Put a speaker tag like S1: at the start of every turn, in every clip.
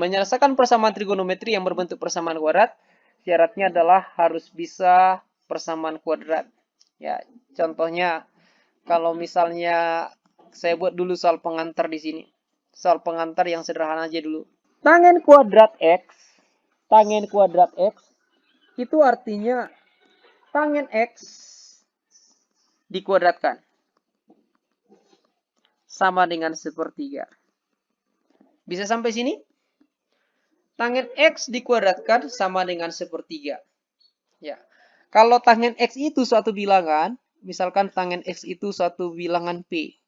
S1: Menyelesaikan persamaan trigonometri yang berbentuk persamaan kuadrat, syaratnya adalah harus bisa persamaan kuadrat. Ya, contohnya kalau misalnya saya buat dulu soal pengantar di sini. Soal pengantar yang sederhana aja dulu. Tangen kuadrat X itu artinya tangen X dikuadratkan sama dengan sepertiga. Bisa sampai sini? Tangen X dikuadratkan sama dengan sepertiga. Ya. Kalau tangen X itu suatu bilangan, misalkan tangen X itu suatu bilangan P.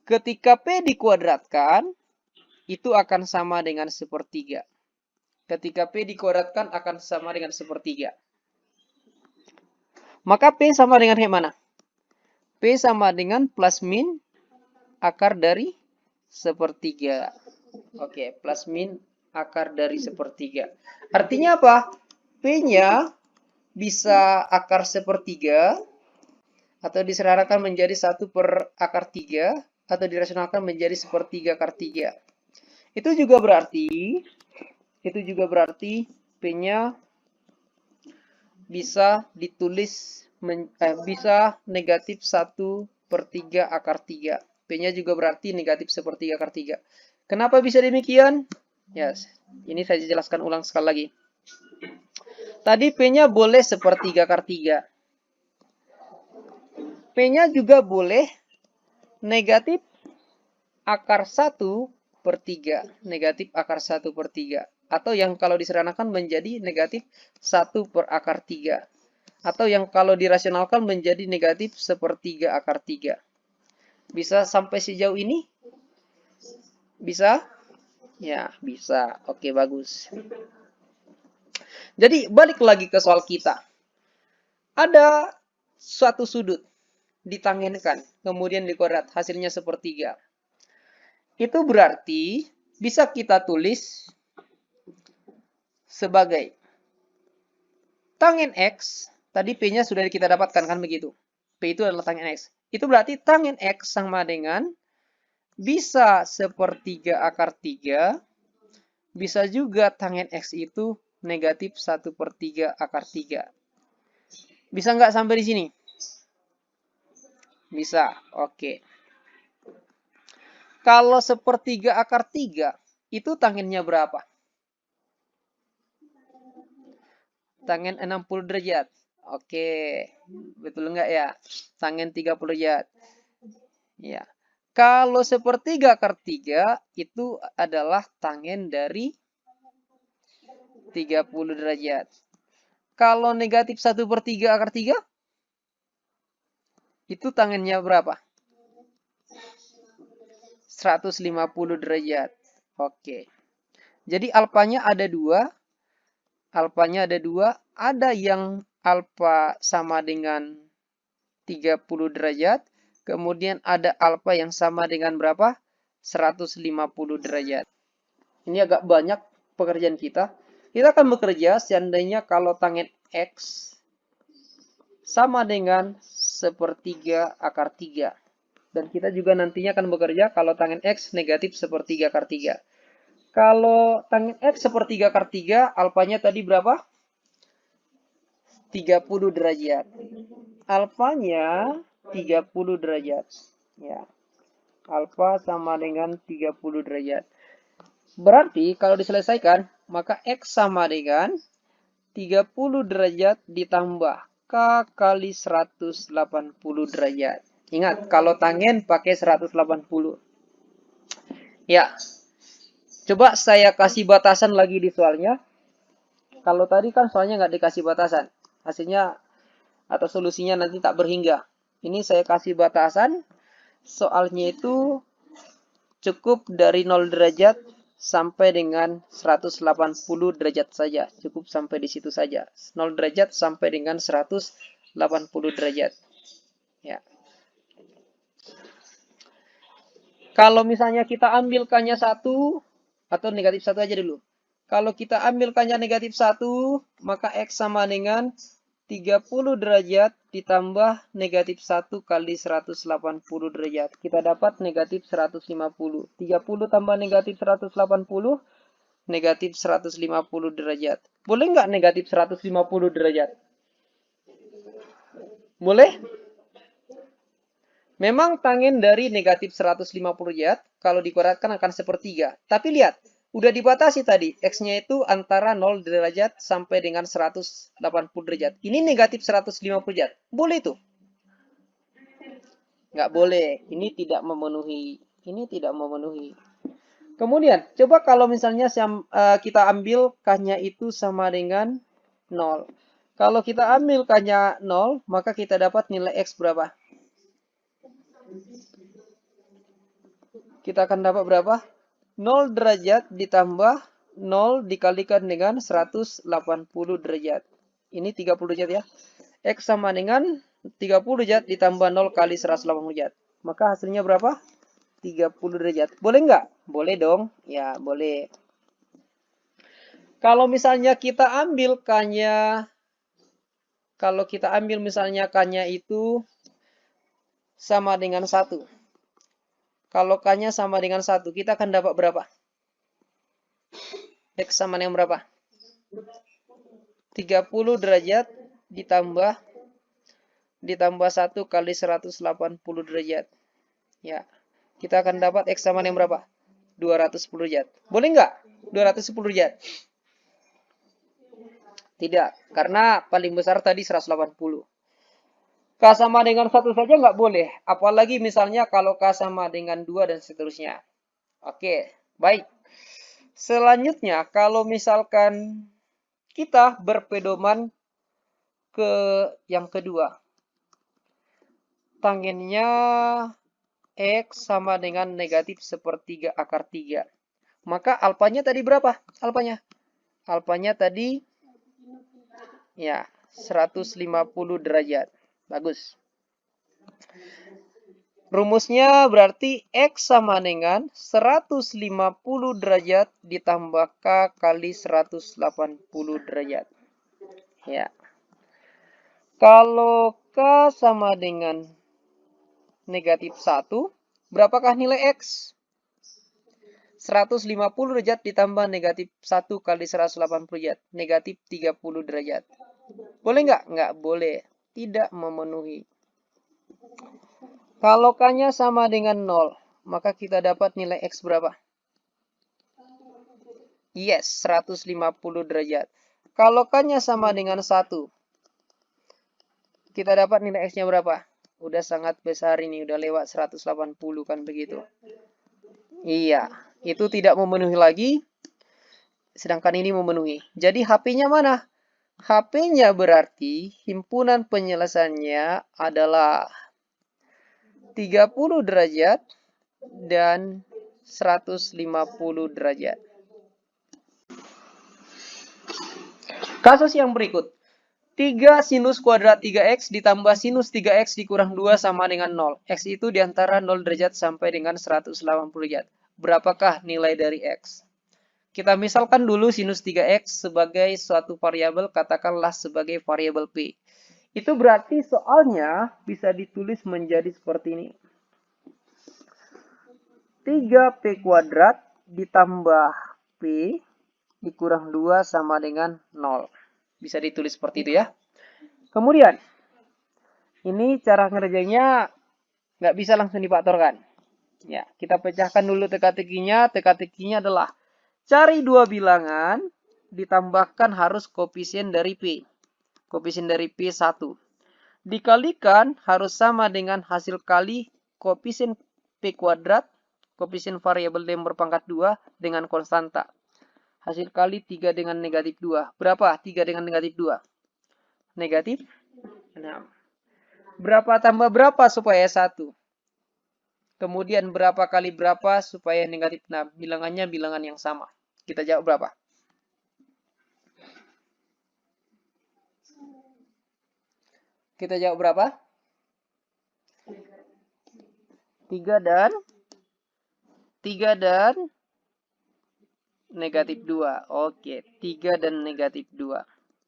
S1: Ketika P dikuadratkan, itu akan sama dengan sepertiga. Ketika P dikuadratkan akan sama dengan sepertiga. Maka P sama dengan kayak mana? P sama dengan plus min akar dari sepertiga. Oke, plus min akar dari sepertiga. Artinya apa? P-nya bisa akar sepertiga, atau disederhanakan menjadi 1 per akar 3, atau dirasionalkan menjadi sepertiga akar 3. Itu juga berarti P-nya bisa ditulis bisa negatif 1 per 3 akar 3. P-nya juga berarti negatif sepertiga akar 3. Kenapa bisa demikian? Yes, ini saya jelaskan ulang sekali lagi. Tadi P-nya boleh sepertiga akar 3. P-nya juga boleh negatif akar 1 per 3. Negatif akar 1 per 3. Atau yang kalau disederhanakan menjadi negatif 1 per akar 3. Atau yang kalau dirasionalkan menjadi negatif sepertiga akar 3. Bisa sampai sejauh ini? Bisa? Ya, bisa. Oke, bagus. Jadi, balik lagi ke soal kita. Ada suatu sudut ditangenkan, kemudian dikuadrat, hasilnya sepertiga. Itu berarti bisa kita tulis sebagai tangen X, tadi P-nya sudah kita dapatkan kan begitu. P itu adalah tangen X. Itu berarti tangen X sama dengan bisa sepertiga akar 3, bisa juga tangen X itu negatif 1 per 3 akar 3. Bisa nggak sampai di sini? Bisa, oke. Kalau sepertiga akar 3, itu tangennya berapa? Tangen 60 derajat. Oke, betul nggak ya? Tangen 30 derajat. Ya. Kalau sepertiga akar 3, itu adalah tangen dari 30 derajat. Kalau negatif 1 per 3 akar 3, itu tangennya berapa? 150 derajat. Oke. Jadi alfanya ada dua. Ada yang alfa sama dengan 30 derajat. Kemudian ada alfa yang sama dengan berapa? 150 derajat. Ini agak banyak pekerjaan kita. Kita akan bekerja seandainya kalau tangen X sama dengan sepertiga akar 3. Dan kita juga nantinya akan bekerja kalau tangen X negatif sepertiga akar 3. Kalau tangen X sepertiga akar 3, alfanya tadi berapa? 30 derajat. Alfanya 30 derajat. Ya. Alfa sama dengan 30 derajat. Berarti kalau diselesaikan, maka X sama dengan 30 derajat ditambah K kali 180 derajat. Ingat, kalau tangen pakai 180. Ya. Coba saya kasih batasan lagi di soalnya. Kalau tadi kan soalnya nggak dikasih batasan. Hasilnya atau solusinya nanti tak berhingga. Ini saya kasih batasan. Soalnya itu cukup dari 0 derajat sampai dengan 180 derajat saja. Cukup sampai di situ saja. 0 derajat sampai dengan 180 derajat. Ya. Kalau misalnya kita ambilkannya 1 atau negatif 1 aja dulu. Kalau kita ambilkannya negatif 1, maka X sama dengan 30 derajat ditambah negatif 1 kali 180 derajat. Kita dapat negatif 150. 30 tambah negatif 180 negatif 150 derajat. Boleh nggak negatif 150 derajat? Boleh? Memang tangent dari negatif 150 derajat, kalau dikuadratkan akan sepertiga. Tapi lihat, udah dibatasi tadi. X-nya itu antara 0 derajat sampai dengan 180 derajat. Ini negatif 150 derajat. Boleh tuh? Nggak boleh. Ini tidak memenuhi. Ini tidak memenuhi. Kemudian, coba kalau misalnya kita ambil K-nya itu sama dengan 0. Kalau kita ambil K-nya 0, maka kita dapat nilai X berapa? Kita akan dapat berapa? 0 derajat ditambah 0 dikalikan dengan 180 derajat. Ini 30 derajat ya. X sama dengan 30 derajat ditambah 0 kali 180 derajat. Maka hasilnya berapa? 30 derajat. Boleh nggak? Boleh dong. Ya, boleh. Kalau misalnya kita ambil K-nya, kalau kita ambil misalnya K-nya itu sama dengan 1. Kalau K-nya sama dengan 1, kita akan dapat berapa? X sama dengan berapa? 30 derajat ditambah 1 kali 180 derajat. Ya. Kita akan dapat X sama dengan berapa? 210 derajat. Boleh nggak? 210 derajat. Tidak, karena paling besar tadi 180. K sama dengan 1 saja nggak boleh. Apalagi misalnya kalau K sama dengan 2 dan seterusnya. Oke, baik. Selanjutnya, kalau misalkan kita berpedoman ke yang kedua. Tangennya X sama dengan negatif sepertiga akar 3. Maka alfanya tadi berapa? Alfanya? Alfanya tadi ya 150 derajat. Bagus. Rumusnya berarti X sama dengan 150 derajat ditambah K kali 180 derajat. Ya. Kalau K sama dengan negatif 1, berapakah nilai X? 150 derajat ditambah negatif 1 kali 180 derajat. Negatif 30 derajat. Boleh nggak? Nggak boleh. Tidak memenuhi. Kalau K-nya sama dengan 0, maka kita dapat nilai X berapa? Yes, 150 derajat. Kalau K-nya sama dengan 1, kita dapat nilai X-nya berapa? Udah sangat besar ini, udah lewat 180 kan begitu. Iya, itu tidak memenuhi lagi, sedangkan ini memenuhi. Jadi HP-nya mana? HP-nya berarti himpunan penyelesaiannya adalah 30 derajat dan 150 derajat. Kasus yang berikut. 3 sinus kuadrat 3x ditambah sinus 3x dikurang 2 sama dengan 0. X itu diantara 0 derajat sampai dengan 180 derajat. Berapakah nilai dari X? Kita misalkan dulu sinus 3x sebagai suatu variabel, katakanlah sebagai variabel P. Itu berarti soalnya bisa ditulis menjadi seperti ini. 3P kuadrat ditambah P dikurang 2 sama dengan 0. Bisa ditulis seperti itu ya. Kemudian, ini cara ngerjainnya nggak bisa langsung difaktorkan. Ya, kita pecahkan dulu teka-tekinya. Teka-tekinya adalah cari dua bilangan, ditambahkan harus koefisien dari P. Koefisien dari P 1. Dikalikan harus sama dengan hasil kali koefisien P kuadrat, koefisien variabel D berpangkat 2 dengan konstanta. Hasil kali 3 dengan negatif 2. Berapa 3 dengan negatif 2? Negatif 6. Berapa tambah berapa supaya 1? Kemudian berapa kali berapa supaya negatif 6? Bilangannya bilangan yang sama. Kita jawab berapa? Kita jawab berapa? 3 dan negatif 2. Oke, 3 dan negatif 2.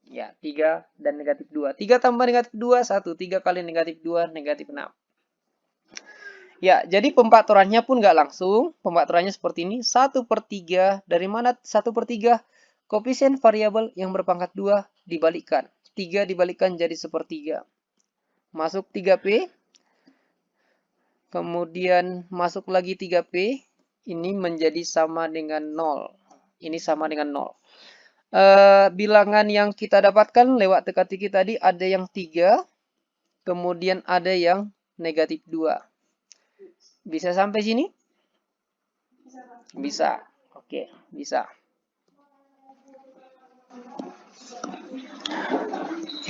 S1: Ya, 3 dan negatif 2. 3 tambah negatif 2, 1. 3 kali negatif 2, negatif 6. Ya, jadi pemfaktorannya pun nggak langsung. Pemfaktorannya seperti ini. 1/3. Dari mana 1/3? Koefisien variabel yang berpangkat 2 dibalikkan. 3 dibalikkan jadi 1/3. Masuk 3P. Kemudian masuk lagi 3P. Ini menjadi sama dengan 0. Ini sama dengan 0. Bilangan yang kita dapatkan lewat teka-teki tadi ada yang 3. Kemudian ada yang negatif 2. Bisa sampai sini? Bisa. Oke, bisa.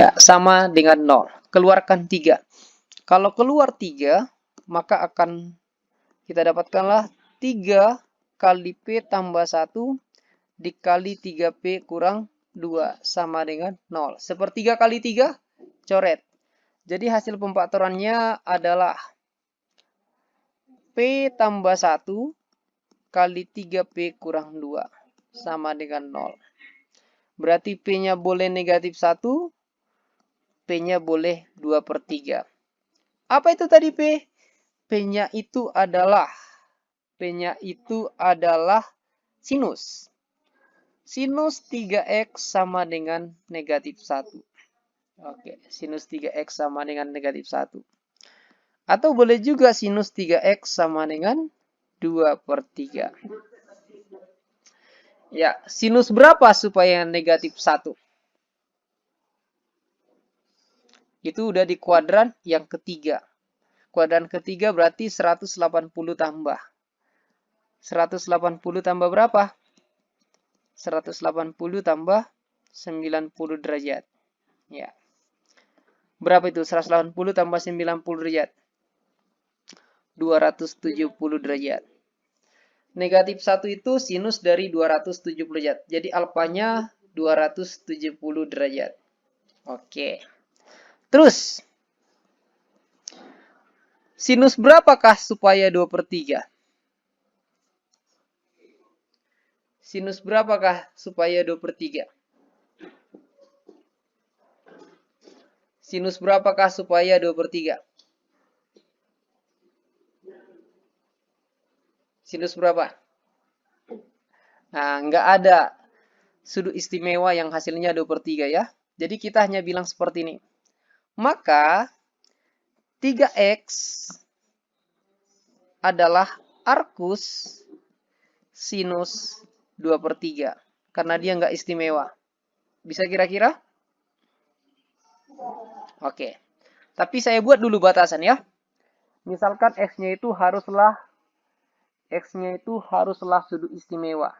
S1: Ya, sama dengan 0. Keluarkan 3. Kalau keluar 3, maka akan kita dapatkanlah 3 kali P tambah 1 dikali 3P kurang 2 sama dengan 0. 1/3 kali 3, coret. Jadi hasil pemfaktorannya adalah P tambah 1 kali 3P kurang 2 sama dengan 0. Berarti P-nya boleh negatif 1, P-nya boleh 2/3. Apa itu tadi P? P-nya itu adalah sinus. Sinus 3X sama dengan negatif 1. Oke, sinus 3X sama dengan negatif 1. Atau boleh juga sinus 3X sama dengan 2/3. Ya, sinus berapa supaya negatif 1? Itu udah di kuadran yang ketiga. Kuadran ketiga berarti 180 tambah. 180 tambah berapa? 180 tambah 90 derajat. Ya. Berapa itu? 180 tambah 90 derajat. 270 derajat. Negatif 1 itu sinus dari 270 derajat. Jadi alfanya 270 derajat. Oke. Terus, sinus berapakah supaya 2/3? Sinus berapakah supaya 2/3? Sinus berapakah supaya 2/3? Sinus berapa? Nah, nggak ada sudut istimewa yang hasilnya 2/3 ya. Jadi kita hanya bilang seperti ini. Maka 3X adalah arcus sinus 2/3. Karena dia nggak istimewa. Bisa kira-kira? Oke. Tapi saya buat dulu batasan ya. Misalkan X-nya itu haruslah sudut istimewa.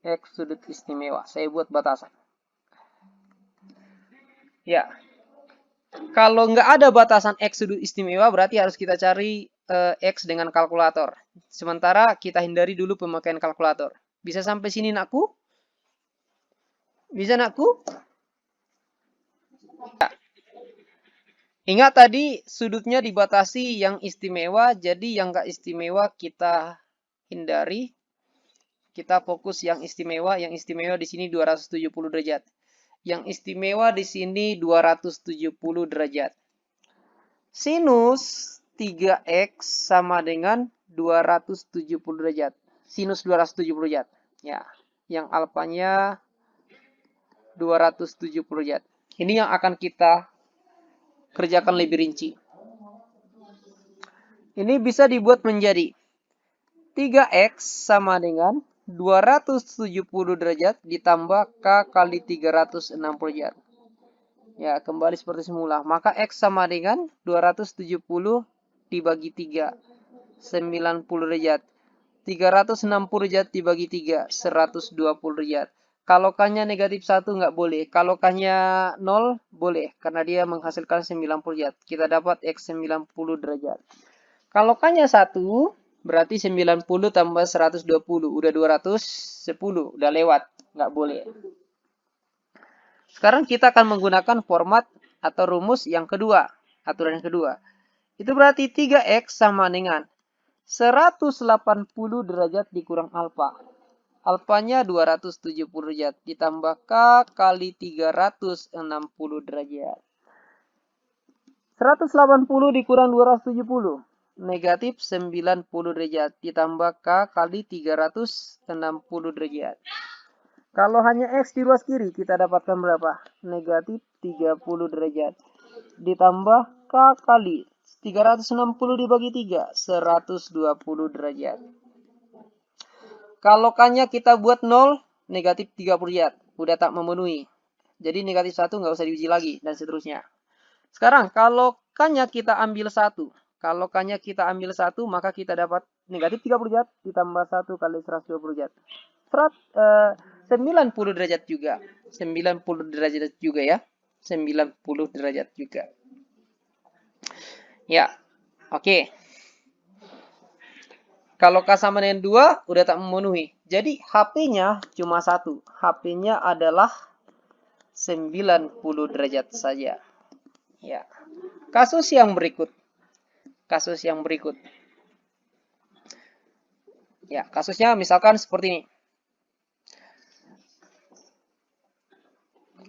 S1: X sudut istimewa. Saya buat batasan. Ya. Kalau nggak ada batasan X sudut istimewa, berarti harus kita cari X dengan kalkulator. Sementara kita hindari dulu pemakaian kalkulator. Bisa sampai sini, nakku? Bisa, nakku? Ya. Ingat tadi sudutnya dibatasi yang istimewa, jadi yang nggak istimewa kita hindari. Kita fokus yang istimewa. Yang istimewa di sini 270 derajat. Yang istimewa di sini 270 derajat. Sinus 3X sama dengan 270 derajat. Sinus 270 derajat. Ya, yang alfanya 270 derajat. Ini yang akan kita kerjakan lebih rinci. Ini bisa dibuat menjadi 3X sama dengan 270 derajat ditambah K kali 360 derajat. Ya, kembali seperti semula. Maka X sama dengan 270 dibagi 3. 90 derajat. 360 derajat dibagi 3. 120 derajat. Kalau K-nya negatif 1 nggak boleh. Kalau K-nya 0 boleh. Karena dia menghasilkan 90 derajat. Kita dapat X 90 derajat. Kalau K-nya 1, berarti 90 tambah 120. Udah 210. Udah lewat. Nggak boleh. Sekarang kita akan menggunakan format atau rumus yang kedua. Aturan yang kedua. Itu berarti 3X sama dengan 180 derajat dikurang alfa. Alfanya 270 derajat. Ditambah K kali 360 derajat. 180 dikurang 270. Negatif 90 derajat. Ditambah K kali 360 derajat. Kalau hanya X di ruas kiri, kita dapatkan berapa? Negatif 30 derajat. Ditambah K kali 360 dibagi 3, 120 derajat. Kalau K-nya kita buat 0, negatif 30 derajat. Udah tak memenuhi. Jadi negatif 1 nggak usah diuji lagi, dan seterusnya. Sekarang, kalau K-nya kita ambil 1. Kalau K-nya kita ambil 1, maka kita dapat negatif 30 derajat ditambah 1 kali 120 derajat. 90 derajat juga. 90 derajat juga ya. 90 derajat juga. Ya, oke. Kalau K sama dengan 2, udah tak memenuhi. Jadi, HP-nya cuma 1. HP-nya adalah 90 derajat saja. Ya. Kasus yang berikut. Ya, kasusnya misalkan seperti ini.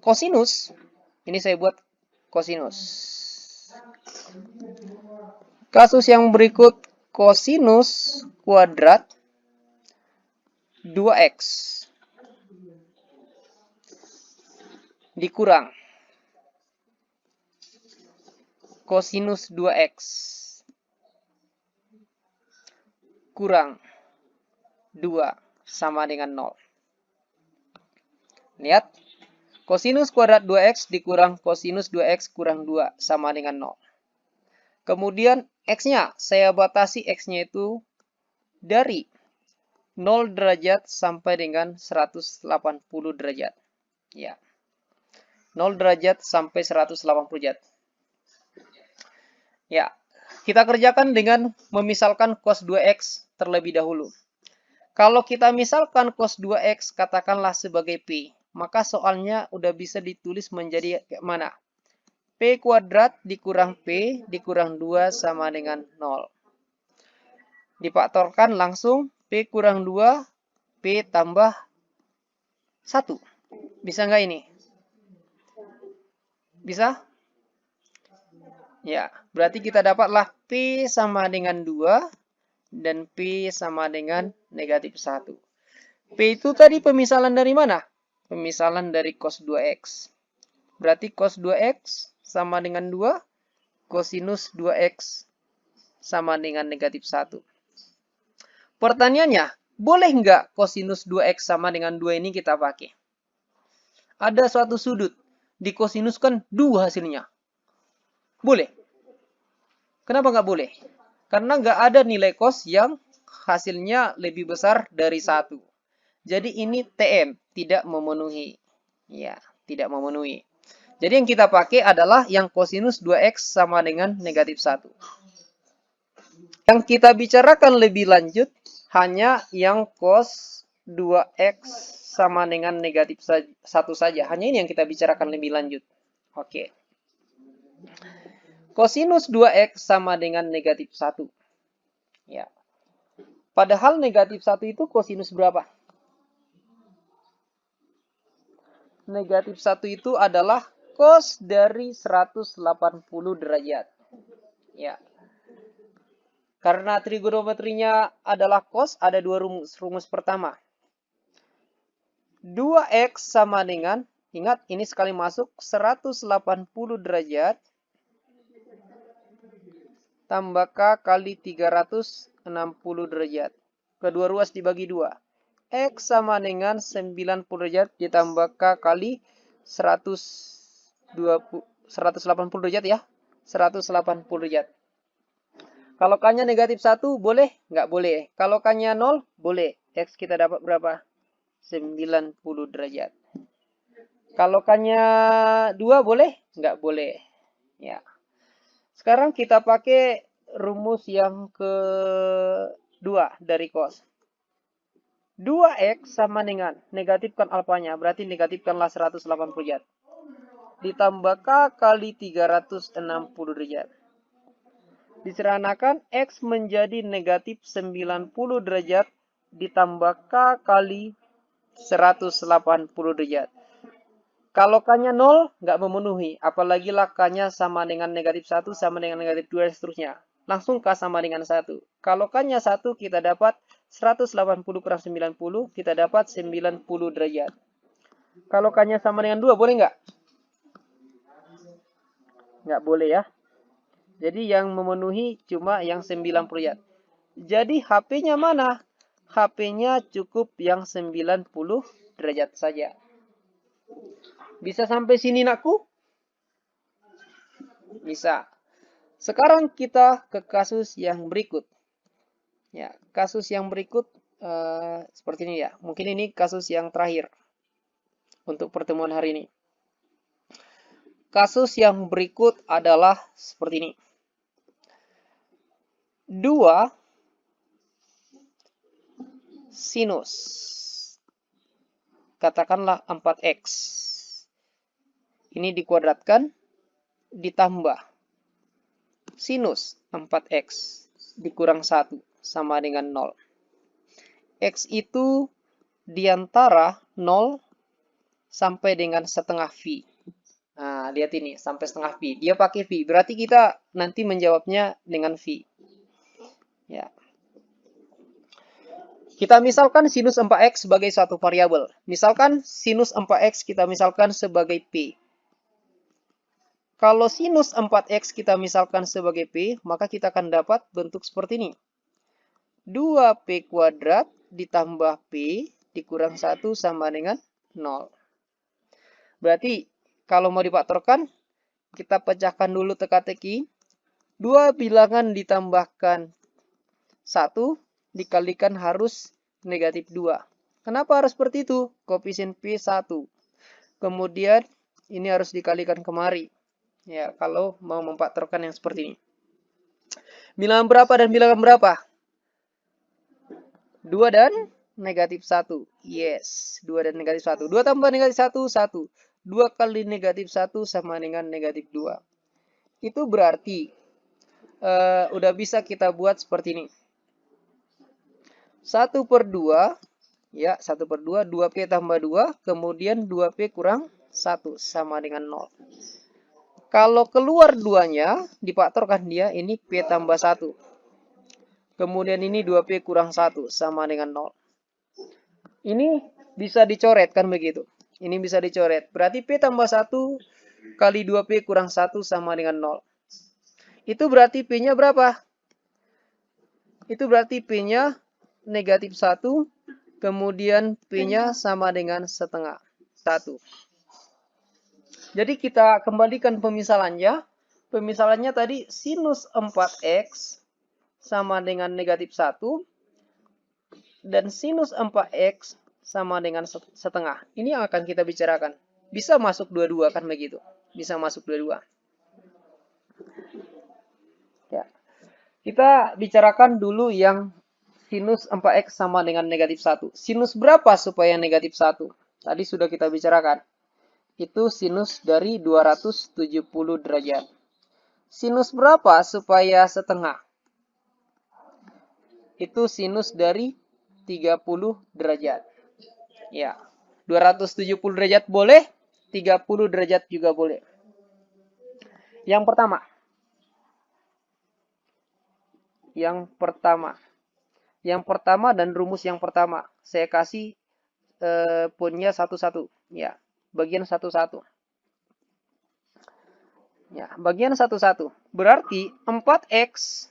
S1: Kosinus. Ini saya buat kosinus. Kasus yang berikut, kosinus kuadrat 2x dikurang kosinus 2x kurang 2 sama dengan 0. Lihat, kosinus kuadrat 2x dikurang kosinus 2x kurang 2 sama dengan 0. Kemudian X-nya, saya batasi X-nya itu dari 0 derajat sampai dengan 180 derajat. Ya. 0 derajat sampai 180 derajat. Ya. Kita kerjakan dengan memisalkan cos 2x terlebih dahulu. Kalau kita misalkan cos 2x katakanlah sebagai P, maka soalnya udah bisa ditulis menjadi kayak mana? P kuadrat dikurang P dikurang 2 sama dengan 0. Difaktorkan langsung P kurang 2, P tambah 1. Bisa nggak ini? Bisa? Ya, berarti kita dapatlah P sama dengan 2 dan P sama dengan negatif 1. P itu tadi pemisalan dari mana? Pemisalan dari cos 2x. Berarti cos 2x sama dengan 2, kosinus 2x sama dengan negatif 1. Pertanyaannya, boleh nggak kosinus 2x sama dengan 2 ini kita pakai? Ada suatu sudut, dikosinuskan 2 hasilnya. Boleh. Kenapa nggak boleh? Karena nggak ada nilai cos yang hasilnya lebih besar dari 1. Jadi ini TM, tidak memenuhi. Ya, tidak memenuhi. Jadi yang kita pakai adalah yang kosinus 2x sama dengan negatif 1. Yang kita bicarakan lebih lanjut hanya yang cos 2x sama dengan negatif 1 saja. Hanya ini yang kita bicarakan lebih lanjut. Oke. Kosinus 2x sama dengan negatif 1. Ya. Padahal negatif 1 itu kosinus berapa? Negatif 1 itu adalah cos dari 180 derajat. Ya. Karena trigonometrinya adalah cos, ada dua rumus. Rumus pertama. 2x sama dengan, ingat ini sekali masuk, 180 derajat tambah K kali 360 derajat. Kedua ruas dibagi 2. X sama dengan 90 derajat ditambah K kali 180 derajat ya. 180 derajat. Kalau K-nya negatif 1, boleh? Nggak boleh. Kalau K-nya 0, boleh. X kita dapat berapa? 90 derajat. Kalau K-nya 2, boleh? Nggak boleh. Ya. Sekarang kita pakai rumus yang kedua dari cos. 2x sama dengan, negatifkan alfanya, berarti negatifkanlah 180 derajat. Ditambah K kali 360 derajat. Disederhanakan, X menjadi negatif 90 derajat ditambah K kali 180 derajat. Kalau K-nya 0, nggak memenuhi. Apalagi lah K-nya sama dengan negatif 1, sama dengan negatif 2, dan seterusnya. Langsung K sama dengan 1. Kalau K-nya 1, kita dapat 180 kurang 90, kita dapat 90 derajat. Kalau K-nya sama dengan 2, boleh nggak? Nggak boleh ya. Jadi yang memenuhi cuma yang 90 derajat. Jadi HP-nya mana? HP-nya cukup yang 90 derajat saja. Bisa sampai sini nakku? Bisa. Sekarang kita ke kasus yang berikut. Ya, kasus yang berikut seperti ini ya. Mungkin ini kasus yang terakhir untuk pertemuan hari ini. Kasus yang berikut adalah seperti ini. 2 sinus. Katakanlah 4x. Ini dikuadratkan ditambah sinus 4x dikurang 1 sama dengan 0. X itu diantara 0 sampai dengan setengah V. Nah, lihat ini, sampai setengah V. Dia pakai V, berarti kita nanti menjawabnya dengan V. Ya. Kita misalkan sinus 4x sebagai suatu variabel. Misalkan sinus 4x kita misalkan sebagai P. Kalau sinus 4x kita misalkan sebagai P, maka kita akan dapat bentuk seperti ini. 2P kuadrat ditambah P dikurang 1 sama dengan 0. Berarti kalau mau difaktorkan, kita pecahkan dulu teka-teki. 2 bilangan ditambahkan 1 dikalikan harus negatif 2. Kenapa harus seperti itu? Koefisien P 1. Kemudian ini harus dikalikan kemari. Ya, kalau mau memfaktorkan yang seperti ini. Bilangan berapa dan bilangan berapa? 2 dan negatif 1. Yes, 2 dan negatif 1. 2 tambah negatif 1, 1. 2 kali negatif 1 sama dengan negatif 2. Itu berarti udah bisa kita buat seperti ini. 1/2, ya 1/2, 2P tambah 2, kemudian 2P kurang 1 sama dengan 0. Kalau keluar 2-nya, difaktorkan dia, ini P tambah 1. Kemudian ini 2P kurang 1 sama dengan 0. Ini bisa dicoret kan begitu. Ini bisa dicoret. Berarti P tambah 1 kali 2P kurang 1 sama dengan 0. Itu berarti P-nya berapa? Itu berarti P-nya negatif 1, kemudian P-nya sama dengan setengah 1. Jadi kita kembalikan pemisalannya. Pemisalannya tadi sinus 4x sama dengan negatif 1, dan sinus 4x sama dengan setengah. Ini yang akan kita bicarakan. Bisa masuk dua-dua kan begitu. Bisa masuk dua-dua. Ya. Kita bicarakan dulu yang sinus 4x sama dengan negatif 1. Sinus berapa supaya negatif 1? Tadi sudah kita bicarakan. Itu sinus dari 270 derajat. Sinus berapa supaya setengah? Itu sinus dari 30 derajat. Ya, 270 derajat boleh, 30 derajat juga boleh. Yang pertama. Yang pertama dan rumus yang pertama. Saya kasih poinnya satu-satu. Ya, bagian satu-satu. Ya, bagian satu-satu. Berarti 4x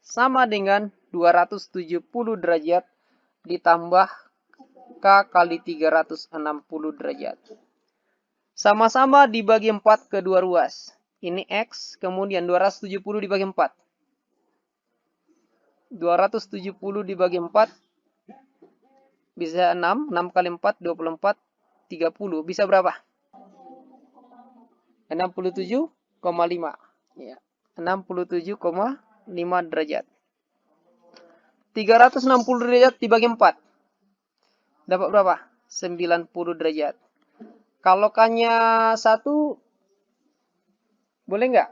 S1: sama dengan 270 derajat ditambah K kali 360 derajat. Sama-sama dibagi 4 ke dua ruas. Ini X, kemudian 270 dibagi 4. 270 dibagi 4 bisa 6. 6 kali 4, 24, 30. Bisa berapa? 67,5. Ya, 67,5 derajat. 360 derajat dibagi 4. Dapat berapa? 90 derajat. Kalau K-nya 1, boleh nggak?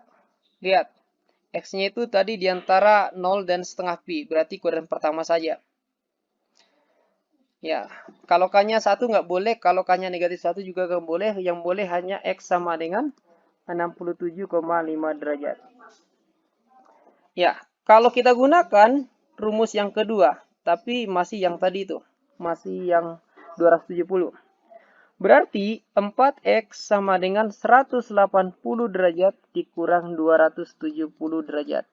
S1: Lihat. X-nya itu tadi diantara 0 dan setengah Pi. Berarti kuadran pertama saja. Ya, kalau K-nya 1 nggak boleh, kalau K-nya negatif 1 juga nggak boleh. Yang boleh hanya X sama dengan 67,5 derajat. Ya, kalau kita gunakan rumus yang kedua, tapi masih yang tadi itu, masih yang 270. Berarti 4X sama dengan 180 derajat dikurang 270 derajat.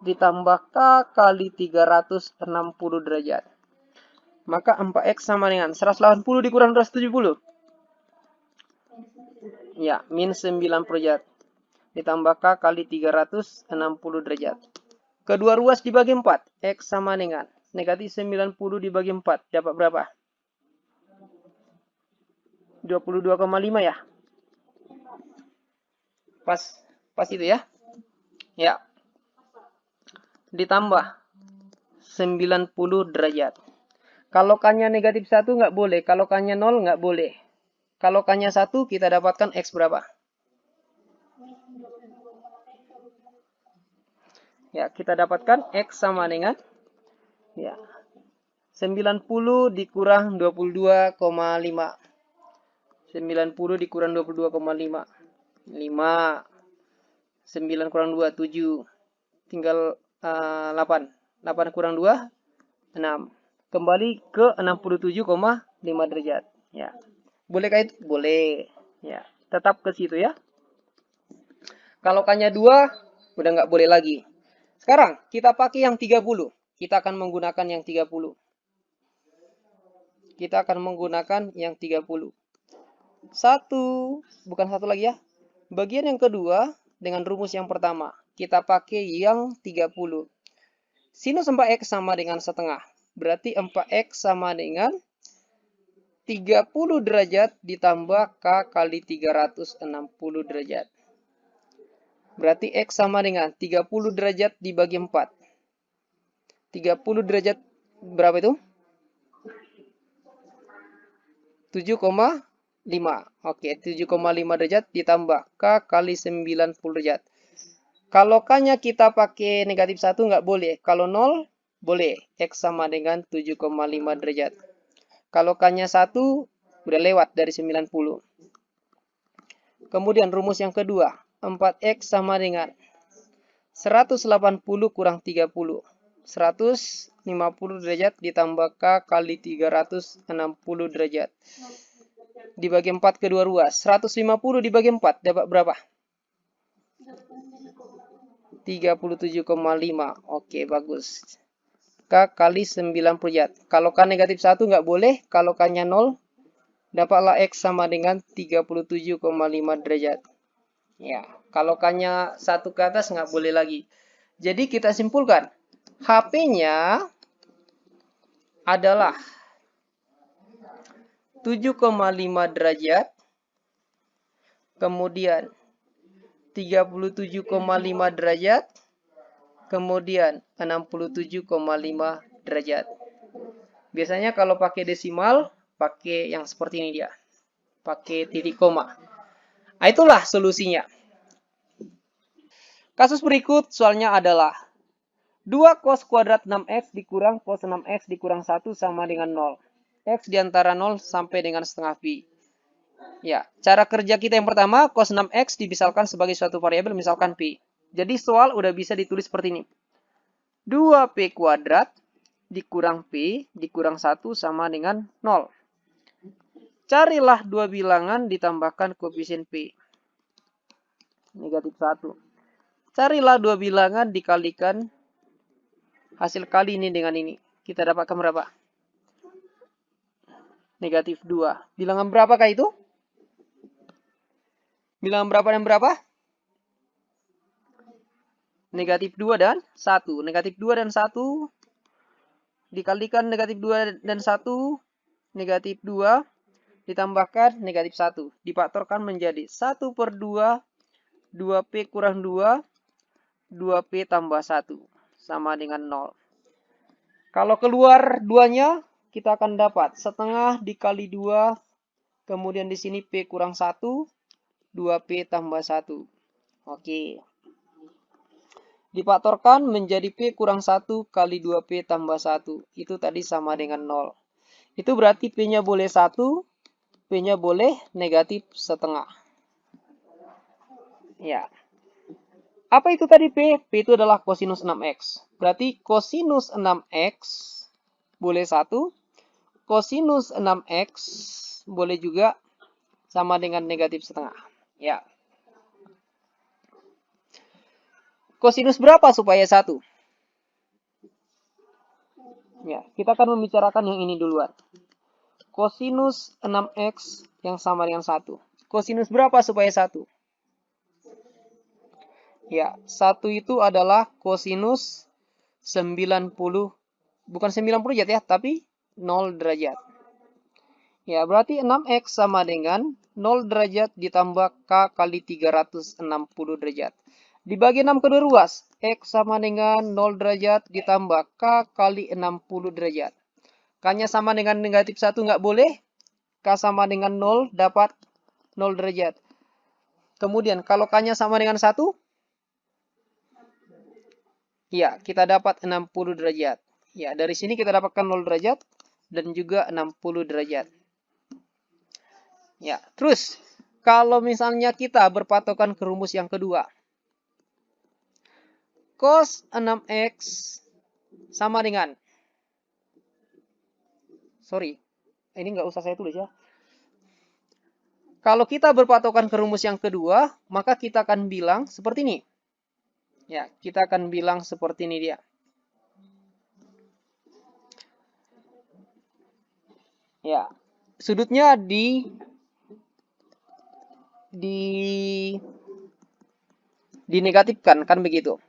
S1: Ditambah K kali 360 derajat. Maka 4X sama dengan 180 dikurang 270. Ya, min 9 derajat. Ditambah K kali 360 derajat. Kedua ruas dibagi 4. X sama dengan negatif 90 dibagi 4. Dapat berapa? 22,5 ya? Pas itu ya? Ya. Ditambah 90 derajat. Kalau K-nya negatif 1 nggak boleh. Kalau K-nya 0 nggak boleh. Kalau K-nya 1 kita dapatkan X berapa? Ya, kita dapatkan X sama dengan ya 90 dikurang 22,5. 90 dikurang 22,5. 5. 9 kurang 2, 7. Tinggal 8. 8 kurang 2, 6. Kembali ke 67,5 derajat. Ya. Bolehkah itu? Boleh. Ya. Tetap ke situ ya. Kalau K-nya 2, udah nggak boleh lagi. Sekarang, kita pakai yang 30. Kita akan menggunakan yang 30. Kita akan menggunakan yang 30. Bukan satu lagi ya. Bagian yang kedua, dengan rumus yang pertama. Kita pakai yang 30. Sinus 4X sama dengan setengah. Berarti 4X sama dengan 30 derajat ditambah K kali 360 derajat. Berarti X sama dengan 30 derajat dibagi 4. 30 derajat berapa itu? 7,5. Oke, 7,5 derajat ditambah K kali 90 derajat. Kalau K-nya kita pakai negatif 1 nggak boleh. Kalau 0, boleh. X sama dengan 7,5 derajat. Kalau K-nya 1, udah lewat dari 90. Kemudian rumus yang kedua. 4X sama dengan 180 kurang 30. 150 derajat ditambah K kali 360 derajat. Dibagi 4 kedua ruas. 150 dibagi 4 dapat berapa? 37,5. Oke, bagus. K kali 9 derajat. Kalau K negatif 1 nggak boleh. Kalau K-nya 0, dapatlah X sama dengan 37,5 derajat. Ya, kalau K-nya 1 ke atas nggak boleh lagi. Jadi kita simpulkan. HP-nya adalah 7,5 derajat. Kemudian 37,5 derajat. Kemudian 67,5 derajat. Biasanya kalau pakai desimal, pakai yang seperti ini dia. Pakai titik koma. Nah, itulah solusinya. Kasus berikut soalnya adalah 2 cos kuadrat 6x dikurang cos 6x dikurang 1 sama dengan 0. X di antara 0 sampai dengan setengah pi. Ya, cara kerja kita yang pertama, cos 6x dimisalkan sebagai suatu variabel, misalkan pi. Jadi soal udah bisa ditulis seperti ini. 2p kuadrat dikurang p dikurang 1 sama dengan 0. Carilah dua bilangan ditambahkan koefisien p. Negatif 1. Carilah dua bilangan dikalikan hasil kali ini dengan ini. Kita dapatkan berapa? Negatif 2. Bilangan berapakah itu? Bilangan berapa dan berapa? Negatif 2 dan 1. Negatif 2 dan 1 dikalikan negatif 2 dan 1. Negatif 2 ditambahkan negatif 1. Difaktorkan menjadi 1 per 2. 2p kurang 2. 2p tambah 1. Sama dengan 0. Kalau keluar 2-nya, kita akan dapat setengah dikali 2. Kemudian di sini p kurang 1. 2p tambah 1. Oke. Difaktorkan menjadi p kurang 1 kali 2p tambah 1. Itu tadi sama dengan 0. Itu berarti P-nya boleh 1, P-nya boleh negatif setengah. Ya. Apa itu tadi P? P itu adalah kosinus 6X. Berarti kosinus 6X boleh 1, kosinus 6X boleh juga sama dengan negatif setengah. Ya. Kosinus berapa supaya 1? Ya, kita akan membicarakan yang ini duluan. Kosinus 6X yang sama dengan 1. Kosinus berapa supaya 1? Ya, 1 itu adalah kosinus 90, bukan 90 derajat ya, tapi 0 derajat. Ya, berarti 6X sama dengan 0 derajat ditambah K kali 360 derajat. Dibagi 6 kedua ruas, X sama dengan 0 derajat ditambah K kali 60 derajat. K-nya sama dengan negatif 1 nggak boleh. K sama dengan 0 dapat 0 derajat. Kemudian kalau K-nya sama dengan 1, ya kita dapat 60 derajat. Ya, dari sini kita dapatkan 0 derajat dan juga 60 derajat. Ya, terus kalau misalnya kita berpatokan ke rumus yang kedua. Cos 6X sama dengan, sorry, ini nggak usah saya tulis ya. Kalau kita berpatokan ke rumus yang kedua, maka kita akan bilang seperti ini. Ya, kita akan bilang seperti ini dia. Ya, sudutnya dinegatifkan, kan begitu.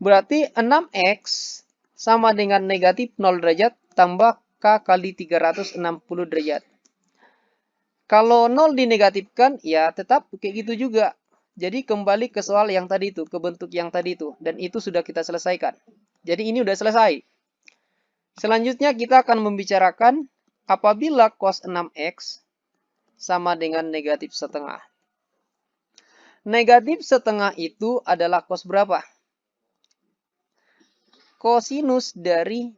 S1: Berarti 6X sama dengan negatif 0 derajat tambah K kali 360 derajat. Kalau 0 dinegatifkan, ya tetap kayak gitu juga. Jadi kembali ke soal yang tadi itu, ke bentuk yang tadi itu. Dan itu sudah kita selesaikan. Jadi ini udah selesai. Selanjutnya kita akan membicarakan apabila cos 6X sama dengan negatif setengah. Negatif setengah itu adalah cos berapa? Kosinus dari,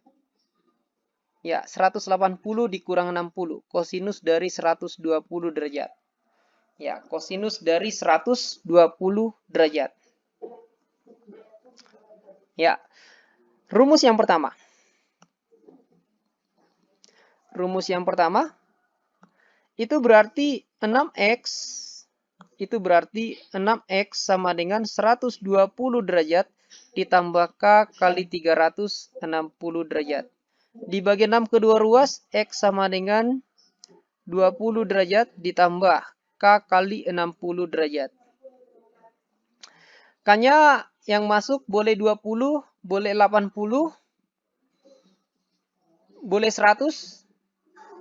S1: ya, 180 dikurang 60. Kosinus dari 120 derajat. Ya, kosinus dari 120 derajat. Ya, rumus yang pertama. Rumus yang pertama, itu berarti 6X, itu berarti 6X sama dengan 120 derajat ditambah K kali 360 derajat. Dibagi 6 kedua ruas, X sama dengan 20 derajat ditambah K kali 60 derajat. K-nya yang masuk boleh 20, boleh 80, boleh 100.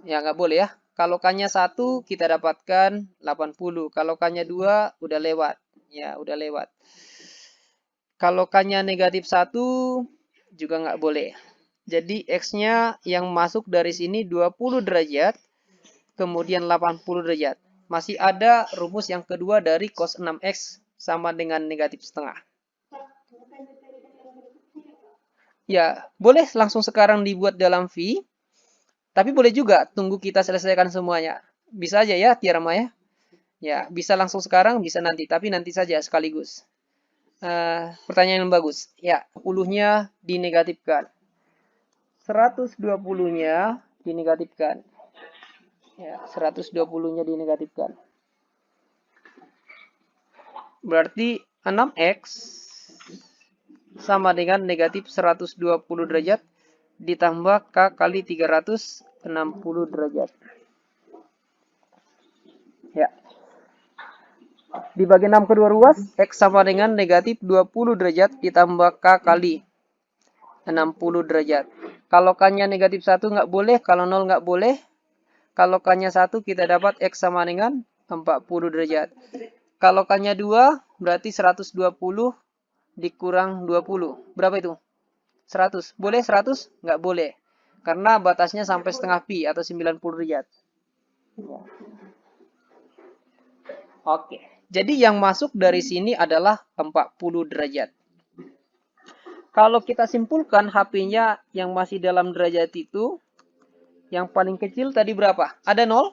S1: Ya, nggak boleh ya. Kalau K-nya 1, kita dapatkan 80. Kalau K-nya 2, udah lewat. Ya, udah lewat. Kalau K-nya negatif 1, juga nggak boleh. Jadi X-nya yang masuk dari sini 20 derajat, kemudian 80 derajat. Masih ada rumus yang kedua dari cos 6X sama dengan negatif setengah. Ya, boleh langsung sekarang dibuat dalam V. Tapi boleh juga tunggu kita selesaikan semuanya. Bisa aja ya, Tiara Maya. Ya, bisa langsung sekarang, bisa nanti. Tapi nanti saja sekaligus. Pertanyaan yang bagus. Ya, 10-nya dinegatifkan. 120-nya dinegatifkan. Ya, 120-nya dinegatifkan. Berarti 6X sama dengan negatif 120 derajat ditambah K kali 360 derajat. Ya. Dibagi 6 kedua ruas, X sama dengan negatif 20 derajat ditambah K kali 60 derajat. Kalau K-nya negatif 1 nggak boleh, kalau 0 nggak boleh. Kalau K-nya 1, kita dapat X sama dengan 40 derajat. Kalau K-nya 2, berarti 120 dikurang 20. Berapa itu? 100. Boleh 100? Nggak boleh. Karena batasnya sampai setengah pi atau 90 derajat. Oke. Jadi yang masuk dari sini adalah 40 derajat. Kalau kita simpulkan HP-nya yang masih dalam derajat itu, Yang paling kecil tadi berapa? Ada 0?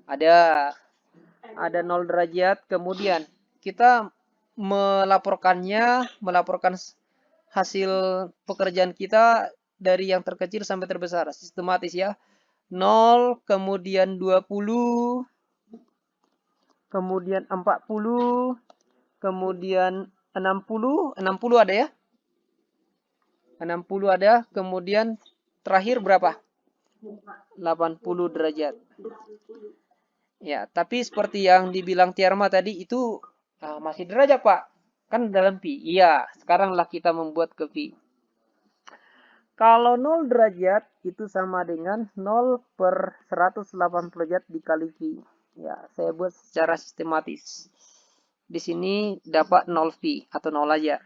S1: Ada 0 derajat. Kemudian kita melaporkan hasil pekerjaan kita dari yang terkecil sampai terbesar. Sistematis ya. 0, kemudian 20, kemudian 40, kemudian 60. 60 ada ya? 60 ada. Kemudian terakhir berapa? 80 derajat. Ya, tapi seperti yang dibilang Tiarma tadi itu masih derajat, Pak. Kan dalam pi. Iya, sekaranglah kita membuat ke pi. Kalau 0 derajat itu sama dengan 0 per 180 derajat dikali pi. Ya, saya buat secara sistematis. Di sini dapat 0 pi atau 0 aja.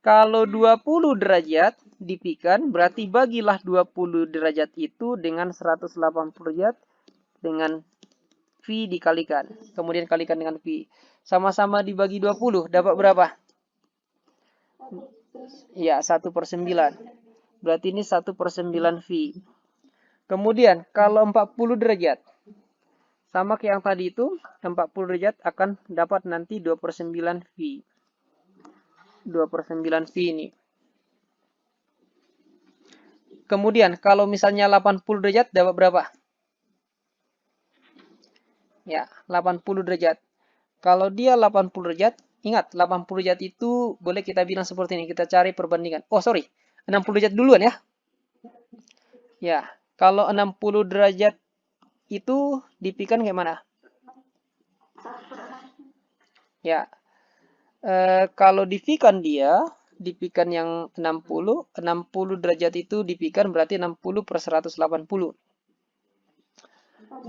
S1: Kalau 20 derajat dipikan, berarti bagilah 20 derajat itu dengan 180 derajat dengan V dikalikan. Kemudian kalikan dengan V. Sama-sama dibagi 20, dapat berapa? Ya, 1/9. Berarti ini 1/9 V. Kemudian, kalau 40 derajat. Sama kayak yang tadi itu, 40 derajat akan dapat nanti 2/9 V. 2/9 V ini. Kemudian, kalau misalnya 80 derajat, dapat berapa? Ya, 80 derajat. Kalau dia 80 derajat, ingat 80 derajat itu boleh kita bilang seperti ini. Kita cari perbandingan. Oh, sorry. 60 derajat duluan ya. Ya, kalau 60 derajat itu dipikan kayak mana? Ya, kalau dipikan dipikan yang 60 derajat itu dipikan berarti 60 per 180.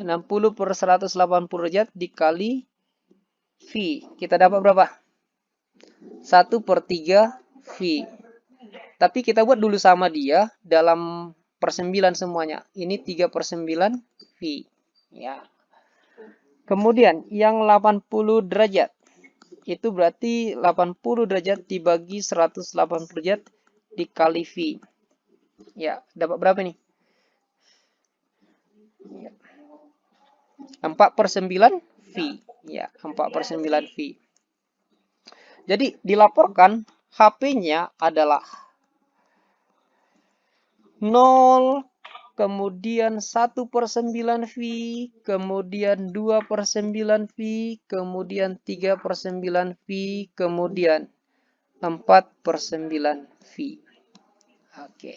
S1: 60 per 180 derajat dikali V. Kita dapat berapa? 1/3 V. Tapi kita buat dulu sama dia dalam per9 semuanya. Ini 3/9 V. Ya. Kemudian yang 80 derajat. Itu berarti 80 derajat dibagi 180 derajat dikali V. Ya, dapat berapa nih? Ya. 4/9 V. Ya, 4/9 V. Jadi dilaporkan HP-nya adalah 0, kemudian 1/9 V, kemudian 2/9 V, kemudian 3/9 V, kemudian 4/9 V. Oke.